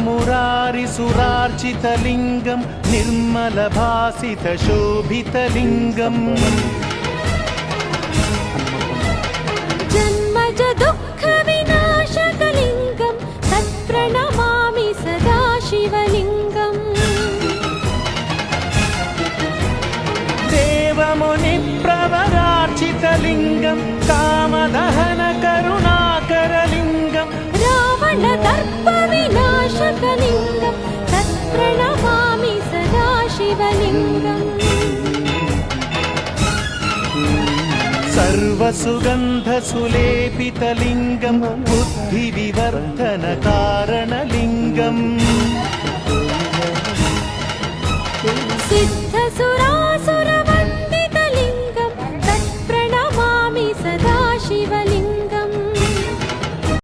मुरारिसुरार्चितलिङ्गं निर्मलभासितशोभितलिङ्गम् जन्मज दुःखविनाशकलिङ्गं तत्प्रणमामि सदा शिवलिङ्गम् देवमुनिप्रवरार्चितलिङ्गं कामदहनकरुणाकरलिङ्गं रावणदर्पविनाशकलिङ्गं तत्प्रणमामि सदा शिवलिङ्गम् सर्वसुगन्धसुलेपितलिङ्गं बुद्धिविवर्धनकारणलिङ्गम् सिद्धसुरासुर